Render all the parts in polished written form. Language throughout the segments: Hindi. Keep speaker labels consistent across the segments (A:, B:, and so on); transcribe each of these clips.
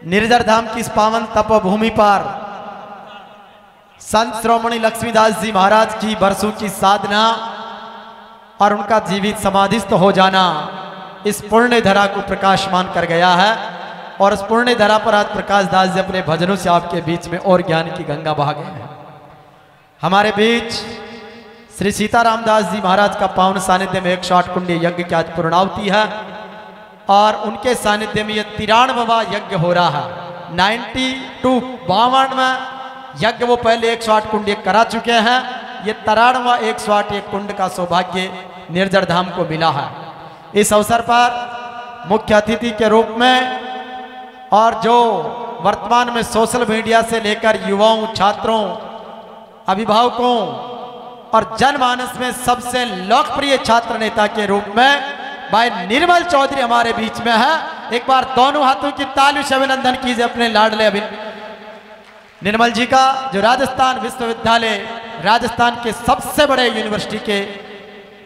A: निर्जर धाम की इस पावन तपोभूमि पर संत श्रोमणी लक्ष्मीदास जी महाराज की बरसों की साधना और उनका जीवित समाधिस्थ हो जाना इस पुण्य धरा को प्रकाशमान कर गया है। और उस पुण्य धरा पर आज प्रकाश दास जी अपने भजनों से आपके बीच में और ज्ञान की गंगा बहा गए हैं। हमारे बीच श्री सीताराम दास जी महाराज का पावन सानिध्य में 108 कुंडी यज्ञ की आज पूर्णावती है और उनके सानिध्य में यह 93वां यज्ञ हो रहा है। 52वां यज्ञ वो पहले 108 कुंड करा चुके हैं। ये 93वां 108 कुंड का सौभाग्य निर्जर धाम को मिला है। इस अवसर पर मुख्य अतिथि के रूप में और जो वर्तमान में सोशल मीडिया से लेकर युवाओं, छात्रों, अभिभावकों और जनमानस में सबसे लोकप्रिय छात्र नेता के रूप में भाई निर्मल चौधरी हमारे बीच में है। एक बार दोनों हाथों की तालियों से अभिनंदन कीजिए अपने लाडले निर्मल जी का, जो राजस्थान विश्वविद्यालय राजस्थान के सबसे बड़े यूनिवर्सिटी के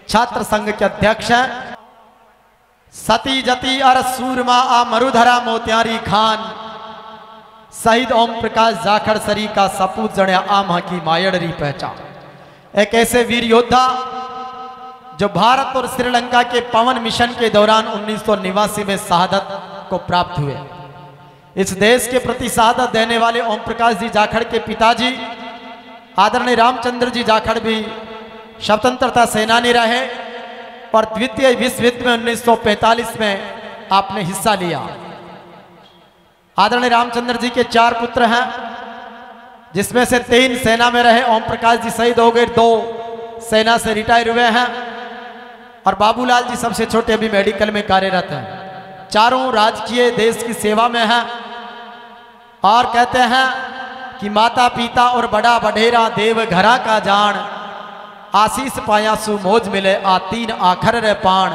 A: छात्र संघ के अध्यक्ष हैं। सती जति अर सूरमा आ मरुधरा मोत्यारी खान शहीद ओम प्रकाश जाखड़ सरी का सपूत जड़िया आम की मायड़री पहचान। एक ऐसे वीर योद्धा जो भारत और श्रीलंका के पवन मिशन के दौरान 1989 में शहादत को प्राप्त हुए। इस देश के प्रति शहादत देने वाले ओम प्रकाश जी जाखड़ के पिताजी आदरणीय रामचंद्र जी जाखड़ भी स्वतंत्रता सेनानी रहे और द्वितीय विश्व युद्ध में 1945 में आपने हिस्सा लिया। आदरणीय रामचंद्र जी के 4 पुत्र हैं, जिसमें से 3 सेना में रहे। ओम प्रकाश जी शहीद हो गए, 2 सेना से रिटायर हुए हैं और बाबूलाल जी सबसे छोटे अभी मेडिकल में कार्यरत हैं। चारों राजकीय देश की सेवा में हैं और कहते हैं कि माता पिता और बड़ा बढेरा देव घरा का जान, आशीष पाया सु मौज मिले आ 3 आखर रे पाण,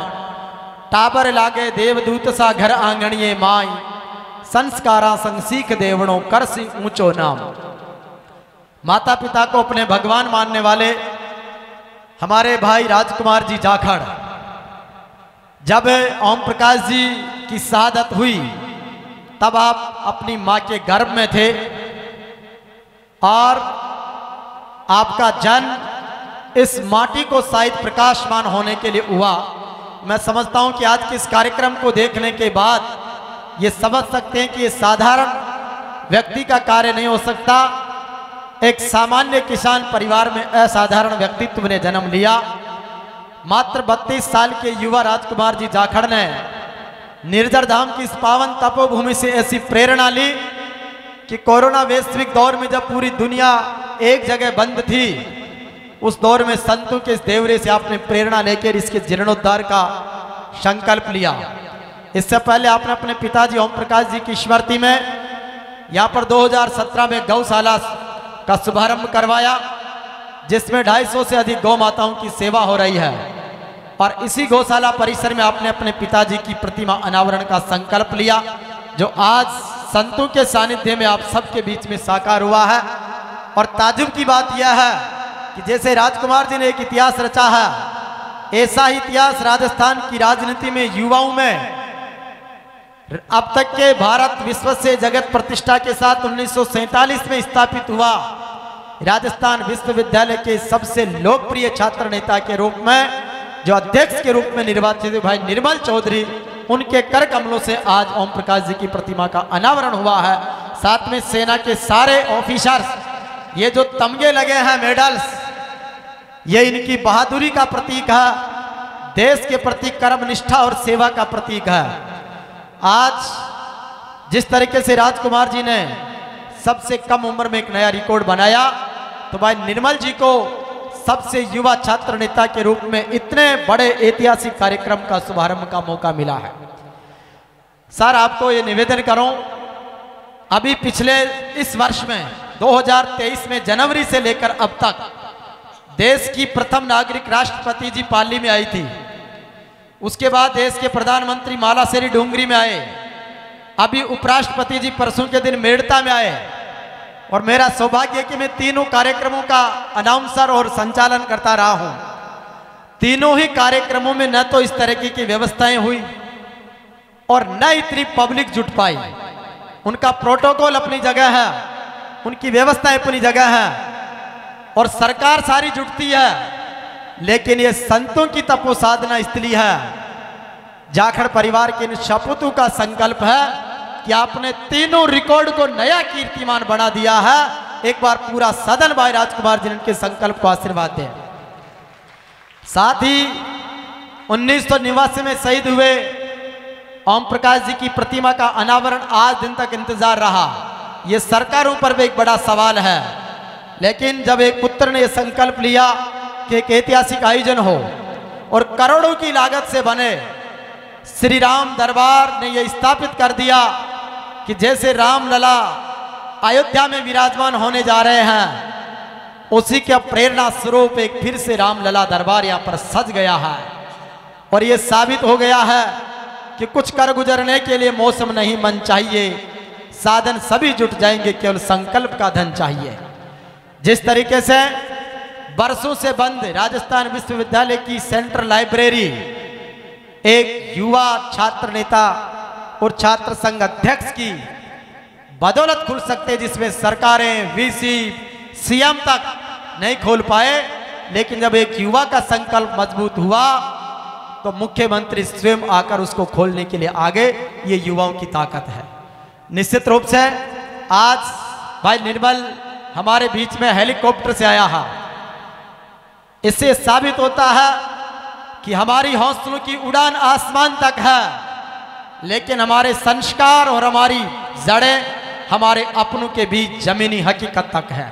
A: टाबर लागे देवदूत सा घर आंगणिये माई, संस्कारा संग सीख देवणों कर सी ऊंचो नाम। माता पिता को अपने भगवान मानने वाले हमारे भाई राजकुमार जी जाखड़, जब ओम प्रकाश जी की शहादत हुई तब आप अपनी मां के गर्भ में थे और आपका जन्म इस माटी को शायद प्रकाशमान होने के लिए हुआ। मैं समझता हूं कि आज के इस कार्यक्रम को देखने के बाद ये समझ सकते हैं कि ये साधारण व्यक्ति का कार्य नहीं हो सकता। एक सामान्य किसान परिवार में असाधारण व्यक्तित्व ने जन्म लिया। मात्र 32 साल के युवा राजकुमार जी जाखड़ ने निर्जर धाम की इस पावन तपोभूमि से ऐसी प्रेरणा ली कि कोरोना वैश्विक दौर में जब पूरी दुनिया एक जगह बंद थी, उस दौर में संतों के इस देवरे से आपने प्रेरणा लेकर इसके जीर्णोद्धार का संकल्प लिया। इससे पहले आपने अपने पिताजी ओम प्रकाश जी की स्मृति में यहाँ पर 2017 में गौशाला का शुभारंभ करवाया, जिसमें 250 से अधिक गौ माताओं की सेवा हो रही है। और इसी गौशाला परिसर में आपने अपने पिताजी की प्रतिमा अनावरण का संकल्प लिया, जो आज संतों के सानिध्य में आप सबके बीच में साकार हुआ है। और ताजुब की बात यह है कि जैसे राजकुमार जी ने एक इतिहास रचा है, ऐसा ही इतिहास राजस्थान की राजनीति में युवाओं में अब तक के भारत विश्व से जगत प्रतिष्ठा के साथ 1947 में स्थापित हुआ राजस्थान विश्वविद्यालय के सबसे लोकप्रिय छात्र नेता के रूप में, जो अध्यक्ष के रूप में निर्वाचित भाई निर्मल चौधरी, उनके कर कमलों से आज ओम प्रकाश जी की प्रतिमा का अनावरण हुआ है। साथ में सेना के सारे ऑफिसर्स, ये जो तमगे लगे हैं, मेडल्स, ये इनकी बहादुरी का प्रतीक है, देश के प्रति कर्म निष्ठा और सेवा का प्रतीक है। आज जिस तरीके से राजकुमार जी ने सबसे कम उम्र में एक नया रिकॉर्ड बनाया, तो भाई निर्मल जी को सबसे युवा छात्र नेता के रूप में इतने बड़े ऐतिहासिक कार्यक्रम का शुभारंभ का मौका मिला है। सर, आपको ये निवेदन करूं, अभी पिछले इस वर्ष में 2023 में जनवरी से लेकर अब तक देश की प्रथम नागरिक राष्ट्रपति जी पाली में आई थी। उसके बाद देश के प्रधानमंत्री मालासेरी डूंगरी में आए। अभी उपराष्ट्रपति जी परसों के दिन मेड़ता में आए। और मेरा सौभाग्य है कि मैं तीनों कार्यक्रमों का अनाउंसर और संचालन करता रहा हूं। तीनों ही कार्यक्रमों में न तो इस तरह की व्यवस्थाएं हुई और न इतनी पब्लिक जुट पाई। उनका प्रोटोकॉल अपनी जगह है, उनकी व्यवस्थाएं अपनी जगह है और सरकार सारी जुटती है, लेकिन ये संतों की तपो साधना इसलिए है। जाखड़ परिवार के इन शपथों का संकल्प है कि आपने तीनों रिकॉर्ड को नया कीर्तिमान बना दिया है। एक बार पूरा सदन भाई राजकुमार जी के संकल्प को आशीर्वाद दें। साथ ही 1989 में शहीद हुए ओम प्रकाश जी की प्रतिमा का अनावरण आज दिन तक इंतजार रहा। ये सरकारों पर भी एक बड़ा सवाल है, लेकिन जब एक पुत्र ने यह संकल्प लिया कि एक ऐतिहासिक आयोजन हो और करोड़ों की लागत से बने श्री राम दरबार ने यह स्थापित कर दिया कि जैसे रामलला अयोध्या में विराजमान होने जा रहे हैं, उसी के प्रेरणा स्वरूप एक फिर से रामलला दरबार यहाँ पर सज गया है। और यह साबित हो गया है कि कुछ कर गुजरने के लिए मौसम नहीं मन चाहिए, साधन सभी जुट जाएंगे, केवल संकल्प का धन चाहिए। जिस तरीके से बरसों से बंद राजस्थान विश्वविद्यालय की सेंट्रल लाइब्रेरी एक युवा छात्र नेता और छात्र संघ अध्यक्ष की बदौलत खुल सकते, जिसमें सरकारें, वीसी, सीएम तक नहीं खोल पाए, लेकिन जब एक युवा का संकल्प मजबूत हुआ तो मुख्यमंत्री स्वयं आकर उसको खोलने के लिए आगे। ये युवाओं की ताकत है। निश्चित रूप से आज भाई निर्मल हमारे बीच में हेलीकॉप्टर से आया है। इससे साबित होता है कि हमारी हौसलों की उड़ान आसमान तक है, लेकिन हमारे संस्कार और हमारी जड़ें हमारे अपनों के बीच जमीनी हकीकत तक है।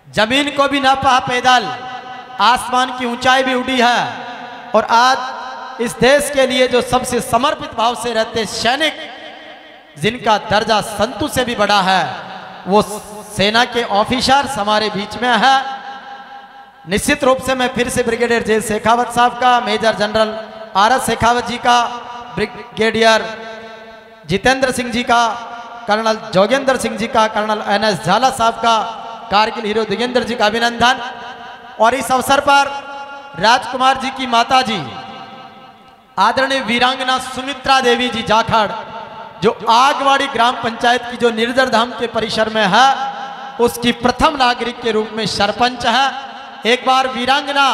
A: जमीन को भी नापा पैदल, आसमान की ऊंचाई भी उड़ी है। और आज इस देश के लिए जो सबसे समर्पित भाव से रहते सैनिक, जिनका दर्जा संतों से भी बड़ा है, वो सेना के ऑफिसर्स हमारे बीच में है। निश्चित रूप से मैं फिर से ब्रिगेडियर जे शेखावत साहब का, मेजर जनरल आर शेखावत जी का, ब्रिगेडियर जितेंद्र सिंह जी का, कर्नल जोगेंद्र सिंह जी का, कर्नल NS झाला साहब का, कारगिल हीरो दिगेंद्र जी का अभिनंदन। और इस अवसर पर राजकुमार जी की माता जी आदरणीय वीरांगना सुमित्रा देवी जी जाखड़, जो आगवाड़ी ग्राम पंचायत की जो निर्जर धाम के परिसर में है, उसकी प्रथम नागरिक के रूप में सरपंच है। एक बार वीरांगना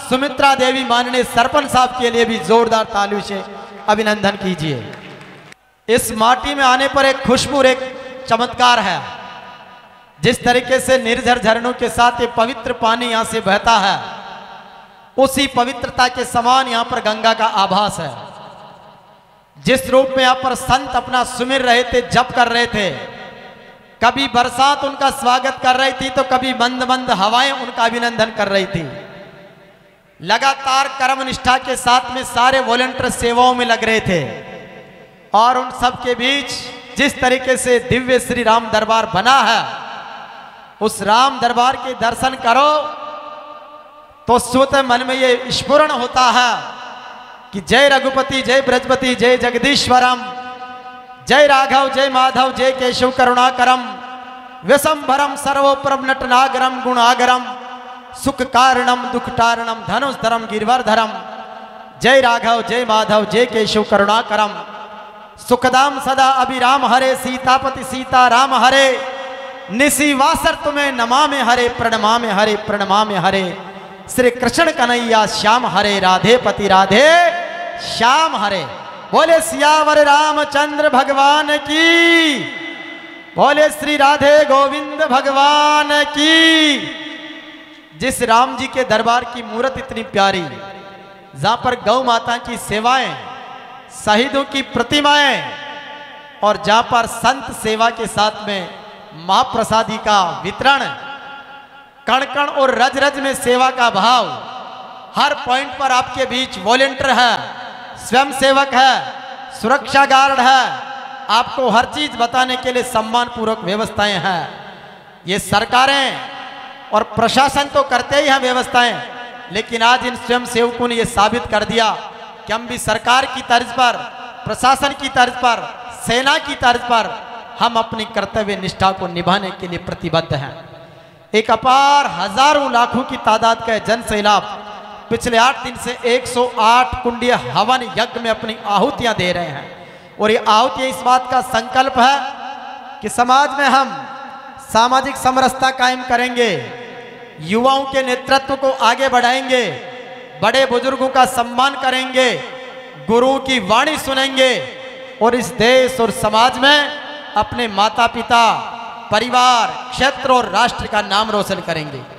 A: सुमित्रा देवी माननीय सरपंच साहब के लिए भी जोरदार तालियों से अभिनंदन कीजिए। इस माटी में आने पर एक खुशबू, एक चमत्कार है। जिस तरीके से निर्झर झरनों के साथ ये पवित्र पानी यहां से बहता है, उसी पवित्रता के समान यहां पर गंगा का आभास है। जिस रूप में यहां पर संत अपना सुमिर रहे थे, जप कर रहे थे, कभी बरसात उनका स्वागत कर रही थी तो कभी मंद मंद हवाएं उनका अभिनंदन कर रही थी। लगातार कर्म निष्ठा के साथ में सारे वॉलंटियर सेवाओं में लग रहे थे। और उन सब के बीच जिस तरीके से दिव्य श्री राम दरबार बना है, उस राम दरबार के दर्शन करो तो स्वतः मन में ये स्फुरण होता है कि जय रघुपति, जय ब्रजपति, जय जगदीश्वरम, जय राघव, जय माधव, जय केशव करुणाकरम, विशंभरम सर्वोपरम नटनागरम गुणागरम, सुख कारणम दुख तारणम धनुषधरम गिरिवरधरम, जय राघव, जय माधव, जय केशव करुणाकरम, सुखदाम सदा अभिराम हरे, सीतापति सीता राम हरे, निशिवासर तुम्हें नमा में हरे, प्रणमा में हरे, प्रणमा में हरे, श्री कृष्ण कन्हैया श्याम हरे, राधे पति राधे श्याम हरे। बोले सियावर रामचंद्र भगवान की, बोले श्री राधे गोविंद भगवान की। जिस राम जी के दरबार की मूर्त इतनी प्यारी, जहां पर गौ माता की सेवाएं, शहीदों की प्रतिमाएं, और जहां पर संत सेवा के साथ में महाप्रसादी का वितरण, कण कण और रज रज में सेवा का भाव, हर पॉइंट पर आपके बीच वॉलंटियर है, स्वयं सेवक है, सुरक्षा गार्ड है, आपको हर चीज बताने के लिए सम्मान पूर्वक व्यवस्थाएं हैं। ये सरकारें और प्रशासन तो करते ही हैं व्यवस्थाएं, लेकिन आज इन स्वयं सेवकों ने यह साबित कर दिया कि हम भी सरकार की तर्ज पर, प्रशासन की तर्ज पर, सेना की तर्ज पर हम अपनी कर्तव्य निष्ठा को निभाने के लिए प्रतिबद्ध हैं। एक अपार हजारों लाखों की तादाद का जन सैलाब पिछले 8 दिन से 108 कुंडीय हवन यज्ञ में अपनी आहुतियां दे रहे हैं। और ये आहुतियां इस बात का संकल्प है कि समाज में हम सामाजिक समरसता कायम करेंगे, युवाओं के नेतृत्व को आगे बढ़ाएंगे, बड़े बुजुर्गों का सम्मान करेंगे, गुरुओं की वाणी सुनेंगे और इस देश और समाज में अपने माता पिता, परिवार, क्षेत्र और राष्ट्र का नाम रोशन करेंगे।